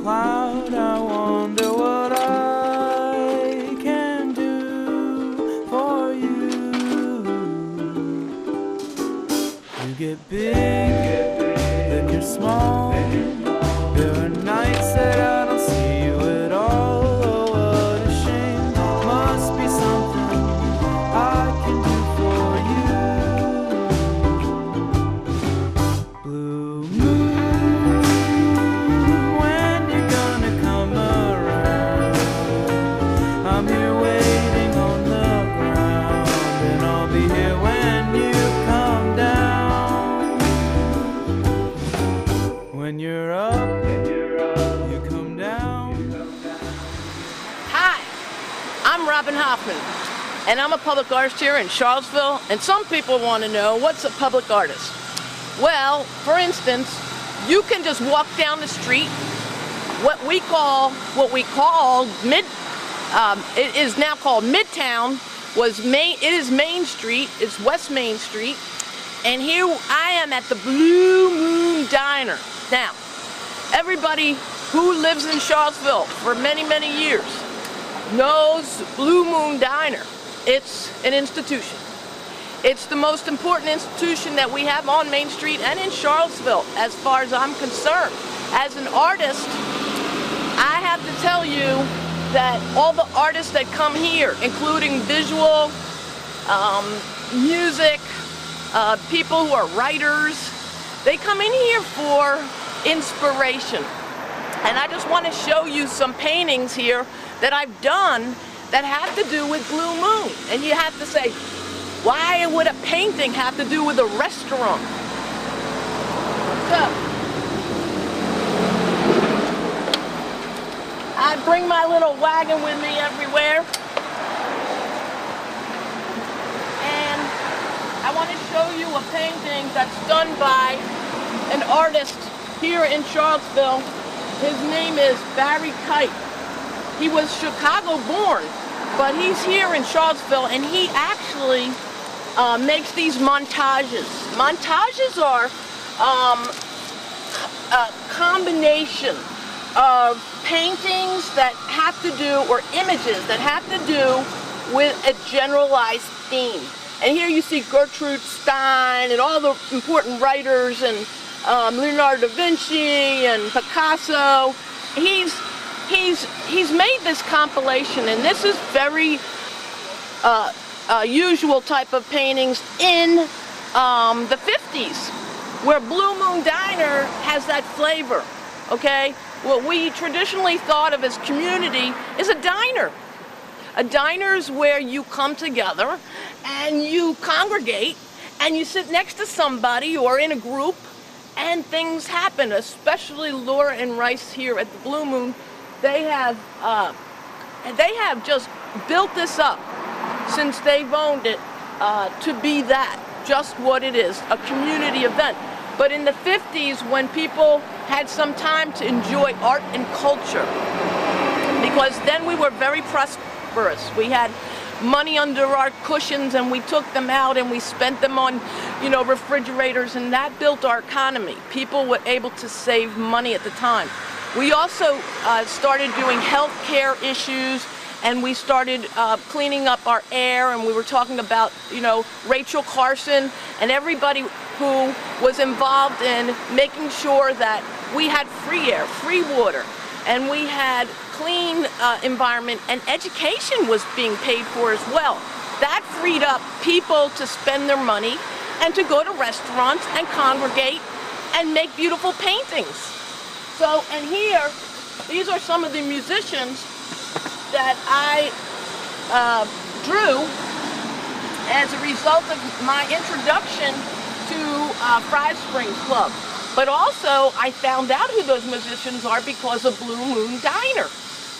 cloud, I wonder what I can do for you. You get big, then you're small. There are nights that I don't see you at all. Oh, what a shame. Must be something I can do for you. Blue moon, when you're gonna come around? I'm here waiting on the ground, and I'll be here when you come down. When you're up, you come down. Hi, I'm Hoffman, and I'm a public artist here in Charlottesville, and some people want to know, what's a public artist? Well, for instance, you can just walk down the street, what we call it is now called Midtown, it is Main Street, it's West Main Street, and here I am at the Blue Moon Diner. Now, everybody who lives in Charlottesville for many, many years knows Blue Moon Diner. It's an institution. It's the most important institution that we have on Main Street and in Charlottesville, as far as I'm concerned. As an artist, I have to tell you that all the artists that come here, including visual, music, people who are writers, they come in here for inspiration. And I just want to show you some paintings here that I've done that have to do with Blue Moon. And you have to say, why would a painting have to do with a restaurant? So, I bring my little wagon with me everywhere. And I want to show you a painting that's done by an artist here in Charlottesville. His name is Barry Kite. He was Chicago born, but he's here in Charlottesville, and he actually makes these montages. Montages are a combination of paintings that have to do, or images that have to do with a generalized theme. And here you see Gertrude Stein and all the important writers, and Leonardo da Vinci and Picasso. He's made this compilation, and this is very usual type of paintings in the 50s, where Blue Moon Diner has that flavor, okay? What we traditionally thought of as community is a diner. A diner is where you come together and you congregate and you sit next to somebody or in a group and things happen, especially Laura and Rice here at the Blue Moon. They have just built this up since they've owned it to be that, just what it is, a community event. But in the 50s, when people had some time to enjoy art and culture, because then we were very prosperous. We had money under our cushions, and we took them out and we spent them on, refrigerators, and that built our economy. People were able to save money at the time. We also started doing health care issues, and we started cleaning up our air, and we were talking about, Rachel Carson and everybody who was involved in making sure that we had free air, free water, and we had clean environment, and education was being paid for as well. That freed up people to spend their money and to go to restaurants and congregate and make beautiful paintings. So, and here, these are some of the musicians that I drew as a result of my introduction to Fry Springs Club. But also, I found out who those musicians are because of Blue Moon Diner.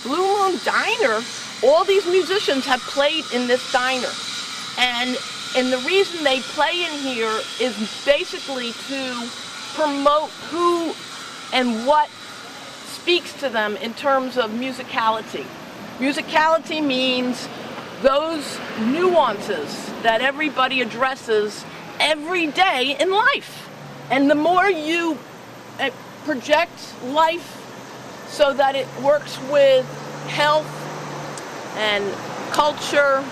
Blue Moon Diner, all these musicians have played in this diner. And the reason they play in here is basically to promote who and what speaks to them in terms of musicality. Musicality means those nuances that everybody addresses every day in life. And the more you project life so that it works with health and culture.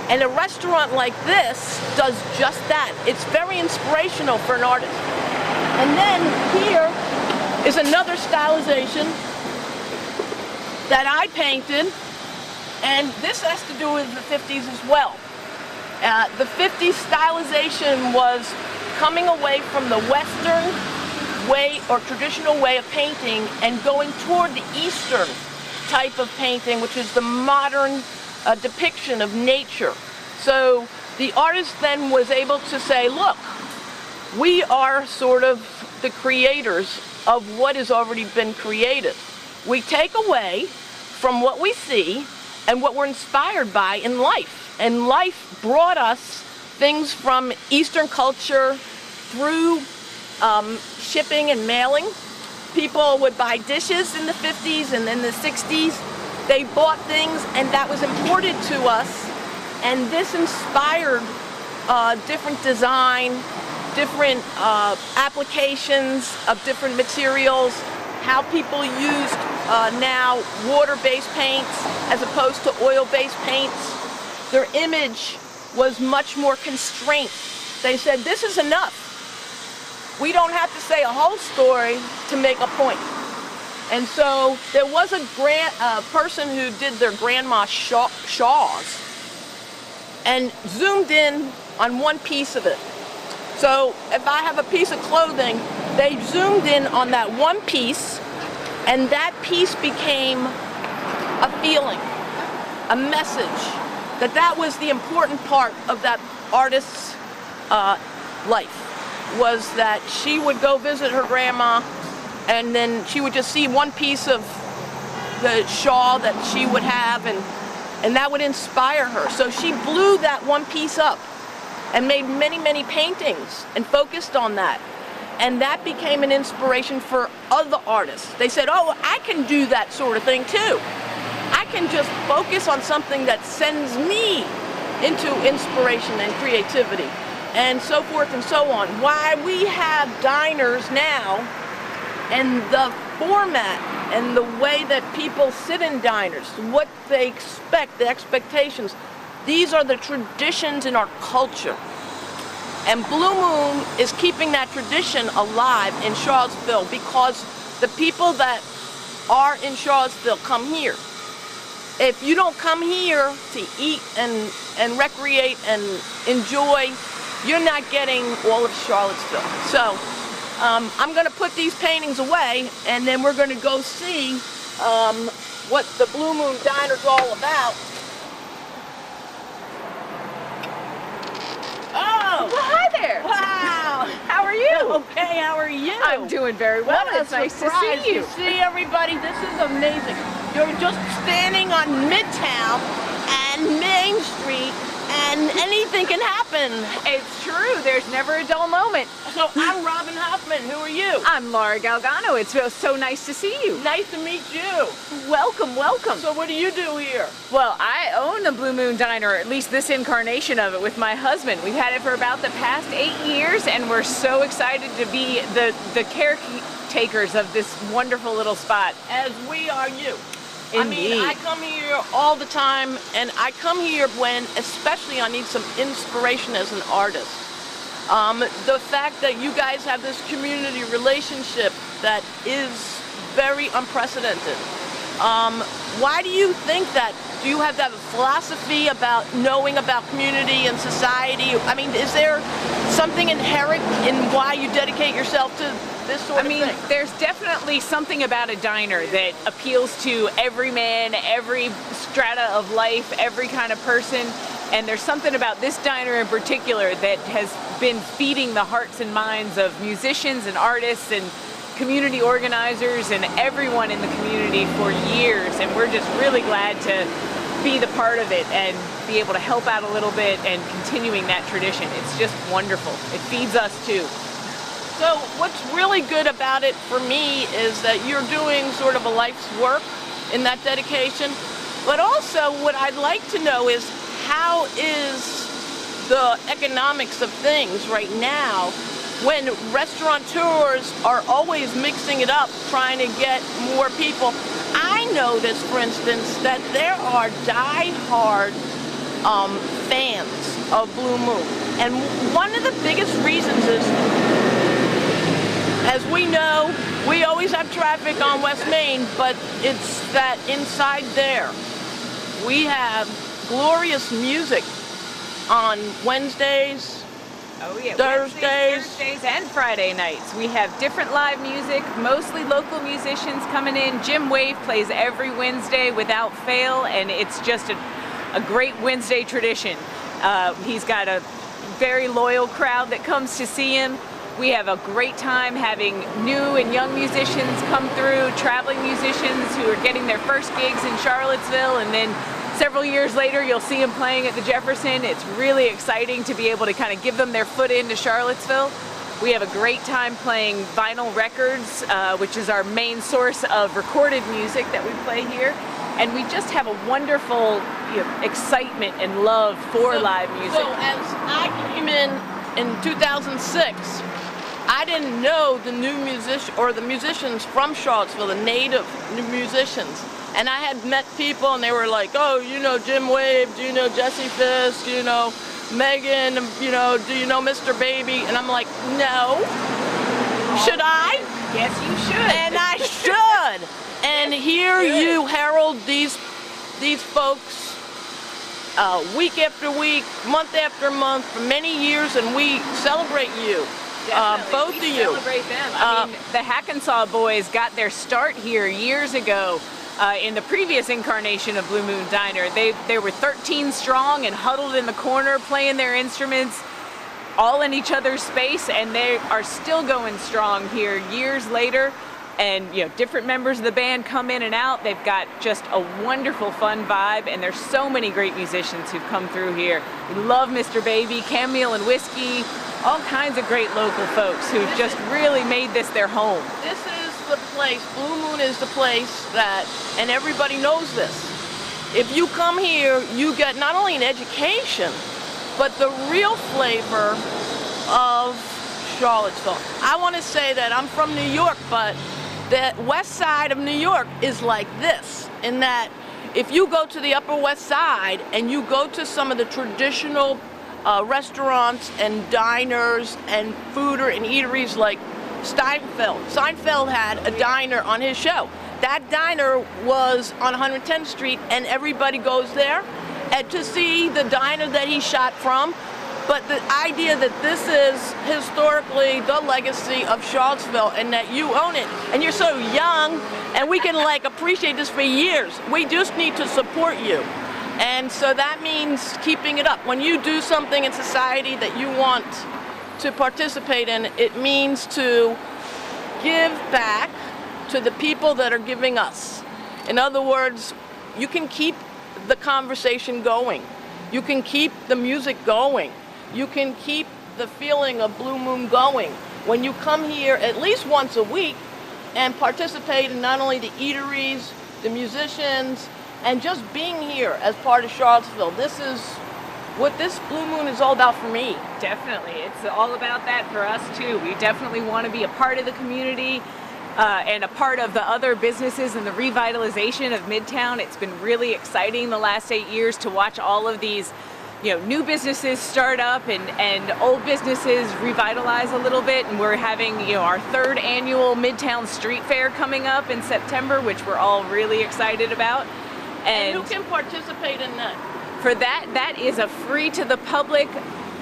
And a restaurant like this does just that. It's very inspirational for an artist. And then here is another stylization that I painted, and this has to do with the 50s as well. The 50s stylization was coming away from the Western way or traditional way of painting and going toward the Eastern type of painting, which is the modern depiction of nature. So the artist then was able to say, look, we are sort of the creators of what has already been created. We take away from what we see and what we're inspired by in life. And life brought us things from Eastern culture through shipping and mailing. People would buy dishes in the 50s and in the 60s. They bought things and that was imported to us. And this inspired different design, different applications of different materials, how people used now water-based paints as opposed to oil-based paints. Their image was much more constrained. They said, this is enough. We don't have to say a whole story to make a point. And so there was a person who did their grandma shawls and zoomed in on one piece of it. So if I have a piece of clothing, they zoomed in on that one piece, and that piece became a feeling, a message, that was the important part of that artist's life, was that she would go visit her grandma, and then she would just see one piece of the shawl that she would have, and that would inspire her. So she blew that one piece up and made many, many paintings and focused on that. And that became an inspiration for other artists. They said, oh, I can do that sort of thing too. I can just focus on something that sends me into inspiration and creativity, and so forth and so on. Why we have diners now, and the format and the way that people sit in diners, what they expect, the expectations, these are the traditions in our culture. And Blue Moon is keeping that tradition alive in Charlottesville because the people that are in Charlottesville come here. If you don't come here to eat and recreate and enjoy, you're not getting all of Charlottesville. So I'm going to put these paintings away, and then we're going to go see what the Blue Moon Diner's all about. Oh! Well, hi there. Wow! How are you? Okay, how are you? I'm doing very well. What a It's nice to surprise. see you. See, everybody, this is amazing. You're just standing on Midtown and Main Street, and anything can happen. It's true. There's never a dull moment. So I'm Robin Hoffman. Who are you? I'm Laura Galgano. It's so nice to see you. Nice to meet you. Welcome, welcome. So what do you do here? Well, I own the Blue Moon Diner, or at least this incarnation of it, with my husband. We've had it for about the past 8 years, and we're so excited to be the caretakers of this wonderful little spot. As we are you. Indeed. I mean, I come here all the time, and I come here when, especially, I need some inspiration as an artist. The fact that you guys have this community relationship that is very unprecedented. Why do you think that? Do you have that philosophy about knowing about community and society? I mean, is there something inherent in why you dedicate yourself to this sort of thing? There's definitely something about a diner that appeals to every man, every strata of life, every kind of person. And there's something about this diner in particular that has been feeding the hearts and minds of musicians and artists and community organizers and everyone in the community for years. And we're just really glad to be the part of it and be able to help out a little bit and continuing that tradition. It's just wonderful. It feeds us too. So what's really good about it for me is that you're doing sort of a life's work in that dedication. But also what I'd like to know is, how is the economics of things right now when restaurateurs are always mixing it up, trying to get more people. I noticed, for instance, that there are die-hard fans of Blue Moon. And one of the biggest reasons is, as we know, we always have traffic on West Main, but it's that inside there, we have glorious music on Wednesdays, Oh yeah, Thursdays. Thursdays and Friday nights. We have different live music, mostly local musicians coming in. Jim Wave plays every Wednesday without fail, and it's just a great Wednesday tradition. He's got a very loyal crowd that comes to see him. We have a great time having new and young musicians come through, traveling musicians who are getting their first gigs in Charlottesville, and then several years later you'll see them playing at the Jefferson. It's really exciting to be able to kind of give them their foot into Charlottesville. We have a great time playing vinyl records, which is our main source of recorded music that we play here. And we just have a wonderful excitement and love for live music. So as I came in 2006, I didn't know the new musician or the musicians from Charlottesville, the native musicians. And I had met people and they were like, oh, you know Jim Wave, do you know Jesse Fisk, do you know Megan, you know, do you know Mr. Baby? And I'm like, no. Should I? Yes, you should. And I should. And here you herald these folks week after week, month after month, for many years, and we celebrate you. Both we of you. Celebrate them. I mean, the Hackensaw Boys got their start here years ago. In the previous incarnation of Blue Moon Diner, they were 13 strong and huddled in the corner playing their instruments, all in each other's space, and they are still going strong here years later. And different members of the band come in and out. They've got just a wonderful, fun vibe, and there's so many great musicians who've come through here. We love Mr. Baby, Chamomile and Whiskey, all kinds of great local folks who've just really made this their home. This is the place, Blue Moon is the place that, and everybody knows this, if you come here, you get not only an education, but the real flavor of Charlottesville. I want to say that I'm from New York, but the west side of New York is like this, in that if you go to the Upper West Side and you go to some of the traditional restaurants and diners and fooders and eateries like Seinfeld had a diner on his show. That diner was on 110th Street, and everybody goes there and to see the diner that he shot from. But the idea that this is historically the legacy of Charlottesville and that you own it, and you're so young, and we can appreciate this for years. We just need to support you. And so that means keeping it up. When you do something in society that you want to participate in, it means to give back to the people that are giving us. In other words, you can keep the conversation going. You can keep the music going. You can keep the feeling of Blue Moon going when you come here at least once a week and participate in not only the eateries, the musicians, and just being here as part of Charlottesville. This is what this Blue Moon is all about for me. Definitely. It's all about that for us too. We definitely want to be a part of the community and a part of the other businesses and the revitalization of Midtown. It's been really exciting the last 8 years to watch all of these new businesses start up and old businesses revitalize a little bit. And we're having our 3rd annual Midtown Street Fair coming up in September, which we're all really excited about. And who can participate in that? For that is a free to the public.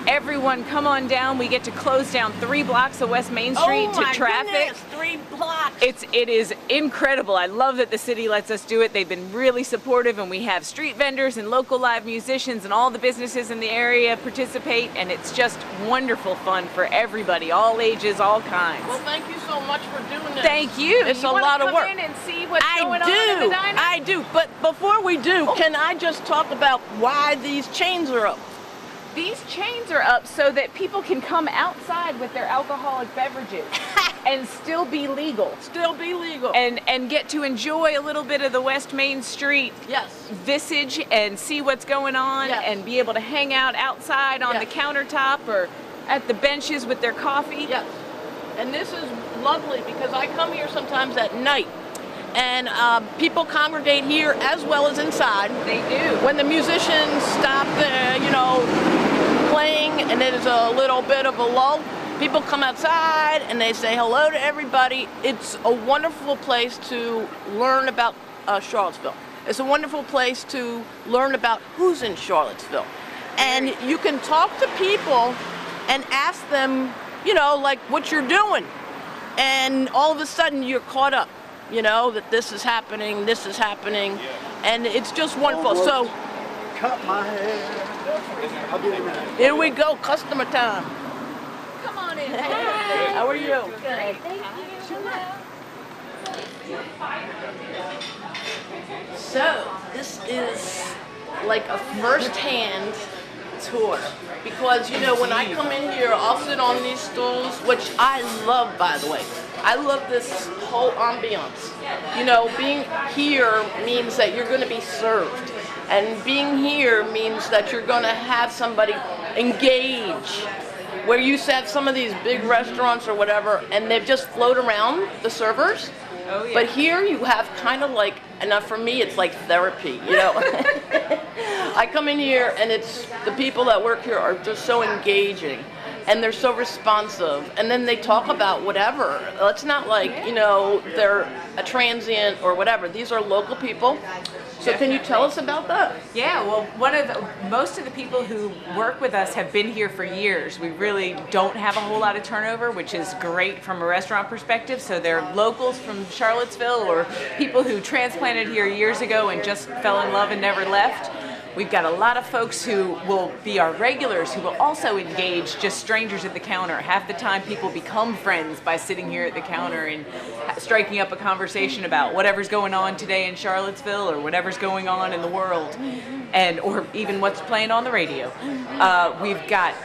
Everyone come on down. We get to close down 3 blocks of West Main Street to traffic. Goodness, 3 blocks. It is incredible. I love that the city lets us do it. They've been really supportive, and we have street vendors and local live musicians and all the businesses in the area participate, and it's just wonderful fun for everybody, all ages, all kinds. Well, thank you so much for doing this. Thank you. It's you a lot of work. Come in and see what's going on in the diner? I do. But before we do, can I just talk about why these chains are up? These chains are up so that people can come outside with their alcoholic beverages and still be legal. Still be legal. And get to enjoy a little bit of the West Main Street visage and see what's going on and be able to hang out outside on the countertop or At the benches with their coffee. Yes. And this is lovely because I come here sometimes at night, and people congregate here as well as inside. They do. When the musicians stop, playing, and there's a little bit of a lull, people come outside and they say hello to everybody. It's a wonderful place to learn about Charlottesville. It's a wonderful place to learn about who's in Charlottesville. And you can talk to people and ask them, like what you're doing. And all of a sudden you're caught up, that this is happening, and it's just wonderful. So, Cut my hair. I'll be there. here we go, customer time. Come on in. How are you? Good. So, this is like a first-hand tour. Because, when I come in here, I'll sit on these stools, which I love, by the way. I love this whole ambiance. Being here means that you're going to be served. And being here means that you're going to have somebody engage. Where you have some of these big restaurants or whatever, and they just float around, the servers. Oh, yeah. But here you have kind of like, and for me it's like therapy, I come in here and it's, the people that work here are just so engaging and they're so responsive, and then they talk about whatever. It's not like, they're a transient or whatever. These are local people. So can you tell us about that? Yeah, well, most of the people who work with us have been here for years. We really don't have a whole lot of turnover, which is great from a restaurant perspective. So they're locals from Charlottesville or people who transplanted here years ago and just fell in love and never left. We've got a lot of folks who will be our regulars who will also engage just strangers at the counter. Half the time people become friends by sitting here at the counter and striking up a conversation about whatever's going on today in Charlottesville or whatever's going on in the world, or even what's playing on the radio. We've got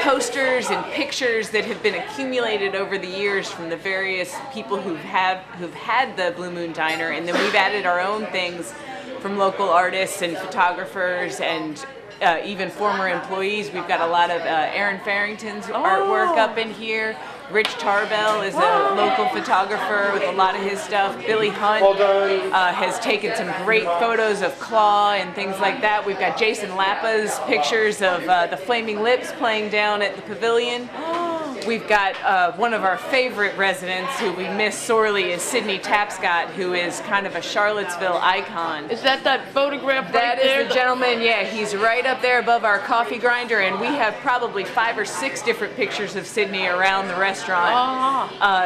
posters and pictures that have been accumulated over the years from the various people who've had the Blue Moon Diner, and then we've added our own things from local artists and photographers and even former employees. We've got a lot of Aaron Farrington's artwork up in here. Rich Tarbell is a local photographer with a lot of his stuff. Billy Hunt has taken some great photos of Claw and things like that. We've got Jason Lappa's pictures of the Flaming Lips playing down at the pavilion. We've got one of our favorite residents who we miss sorely is Sydney Tapscott, who is kind of a Charlottesville icon. Is that photograph right That there? is the gentleman, yeah, he's right up there above our coffee grinder, and we have probably 5 or 6 different pictures of Sydney around the restaurant.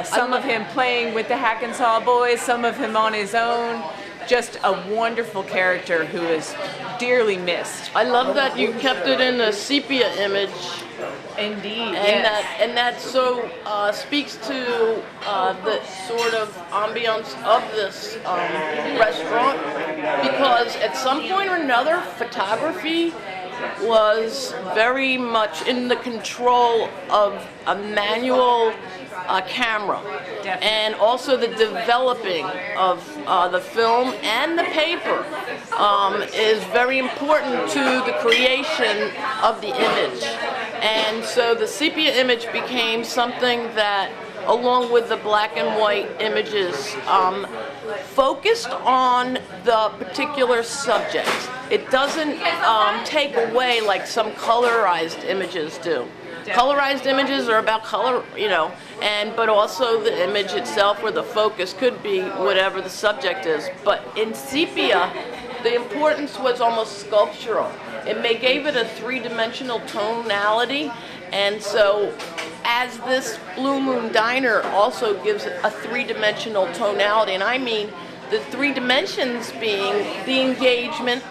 Some of him playing with the Hack and Saw Boys, some of him on his own. Just a wonderful character who is dearly missed. I love that you kept it in a sepia image. Indeed, And that so speaks to the sort of ambiance of this restaurant, because at some point or another, photography was very much in the control of a manual camera. Definitely. And also the developing of the film and the paper is very important to the creation of the image. And so the sepia image became something that, along with the black and white images, focused on the particular subject. It doesn't take away like some colorized images do. Colorized images are about color, but also the image itself, where the focus could be whatever the subject is. But in sepia, the importance was almost sculptural. It gave it a 3-dimensional tonality, and so as this Blue Moon Diner also gives it a 3-dimensional tonality, and I mean the 3 dimensions being the engagement,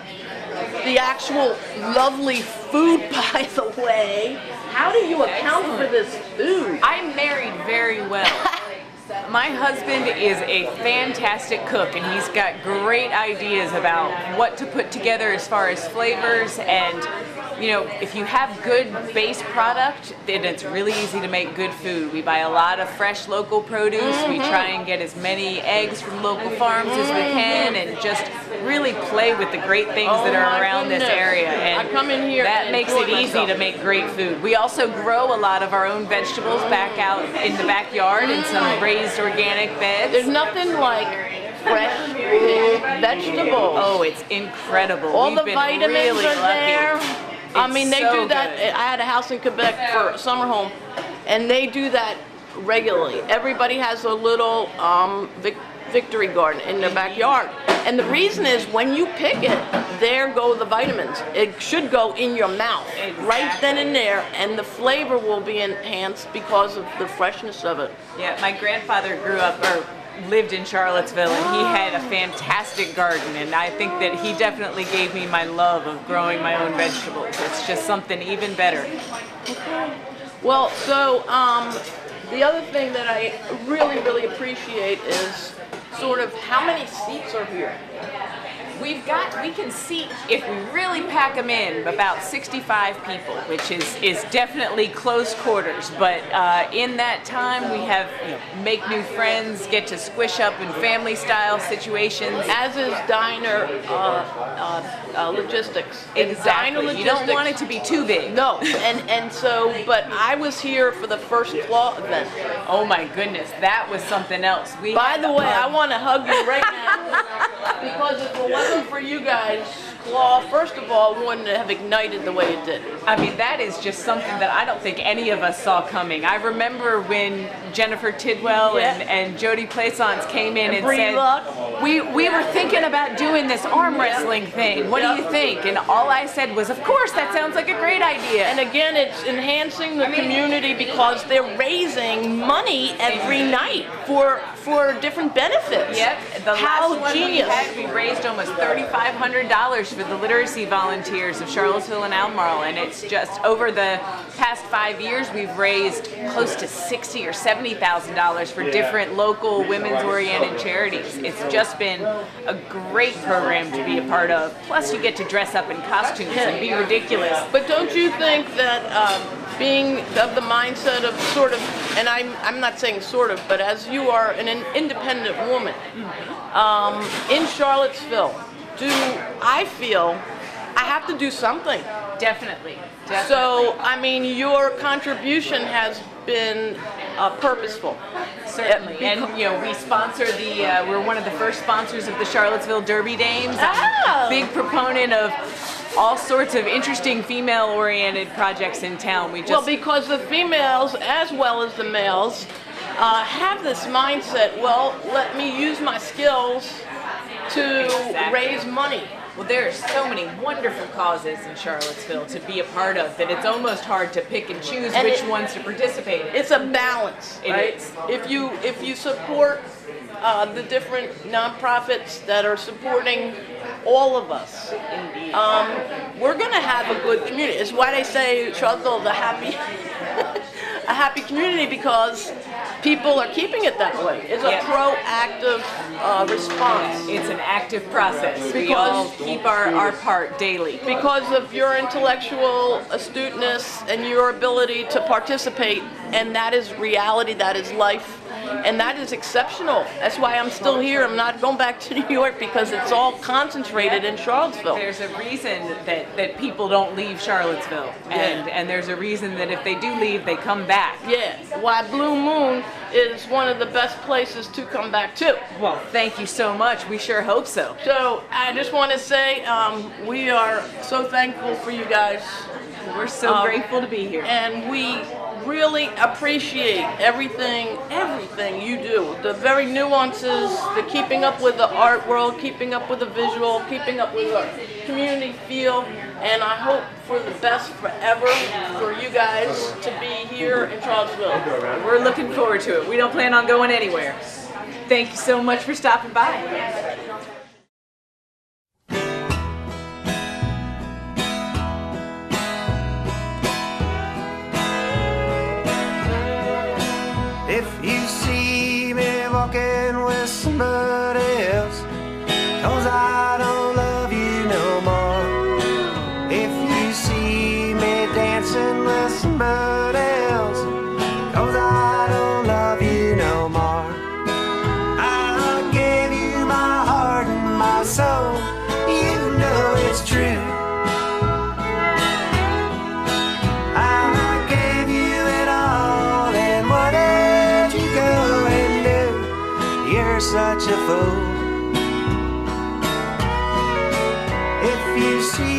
the actual lovely food, by the way. How do you account for this food? I'm married very well. My husband is a fantastic cook, and he's got great ideas about what to put together as far as flavors, and you know, if you have good base product, then it's really easy to make good food. We buy a lot of fresh local produce. We try and get as many eggs from local farms as we can, and just really play with the great things that are around this area. And I come in here that and makes enjoy it easy myself. to make great food. We also grow a lot of our own vegetables back out in the backyard in some raised organic beds. There's nothing like fresh vegetables. Oh, it's incredible. All We've the been vitamins really are lucky. there. I It's mean, they so do that. good. I had a house in Quebec for a summer home, and they do that regularly. Everybody has a little victory garden in their backyard. And the reason is when you pick it, there go the vitamins. It should go in your mouth right then and there, and the flavor will be enhanced because of the freshness of it. Yeah, my grandfather grew up, or lived in Charlottesville, and he had a fantastic garden, and I think that he definitely gave me my love of growing my own vegetables. It's just something even better. Well, so the other thing that I really, really appreciate is sort of how many seats are here. We can seat, if we really pack them in, about 65 people, which is definitely close quarters. But in that time, we have make new friends, get to squish up in family style situations. As is diner logistics. In diner Exactly. You don't logistics- want it to be too big. No, and so, but I was here for the first claw event. Oh my goodness, that was something else. By the way, I want to hug you right now because if it wasn't for you guys, claw, first of all, wouldn't have ignited the way it did. I mean, that is just something that I don't think any of us saw coming. I remember when Jennifer Tidwell and Jody Plaisance came in and Bree said, Luck. we were thinking about doing this arm wrestling thing. What do you think? And all I said was, of course, that sounds like a great idea. And again, it's enhancing the community because they're raising money every night for different benefits. Yep. The How last one genius. we raised almost $3,500 for the literacy volunteers of Charlottesville and Albemarle, and it's just over the past 5 years we've raised close to $60,000 or $70,000 for different local women's-oriented charities. It's just been a great program to be a part of. Plus, you get to dress up in costumes and be ridiculous. But don't you think that being of the mindset of sort of, and I'm not saying sort of, but as you are an independent woman in Charlottesville, I feel I have to do something. Definitely. So, I mean, your contribution has been purposeful. Certainly, and we sponsor we're one of the first sponsors of the Charlottesville Derby Dames. Oh. I'm a big proponent of all sorts of interesting female-oriented projects in town. Well, because the females, as well as the males, have this mindset, well, let me use my skills to raise money. Well, there are so many wonderful causes in Charlottesville to be a part of that it's almost hard to pick and choose which ones to participate in. It's a balance, right? It is. If you support the different nonprofits that are supporting all of us, we're going to have a good community. It's why they say Charlottesville is a happy community, because people are keeping it that way. It's a proactive response. It's an active process. We Because- all keep our part daily. Because of your intellectual astuteness and your ability to participate, and that is reality, that is life, and that is exceptional. That's why I'm still here. I'm not going back to New York, because it's all concentrated in Charlottesville. There's a reason that people don't leave Charlottesville, and there's a reason that if they do leave, they come back. Yeah, why Blue Moon is one of the best places to come back to. Well, thank you so much. We sure hope so. So I just want to say we are so thankful for you guys. We're so grateful to be here. And we really appreciate everything you do. The very nuances, the keeping up with the art world, keeping up with the visual, keeping up with our community feel. And I hope for the best forever for you guys to be here in Charlottesville. We're looking forward to it. We don't plan on going anywhere. Thank you so much for stopping by. If you see me walking with somebody else, 'cause I don't love you no more. If you see such a fool. If you see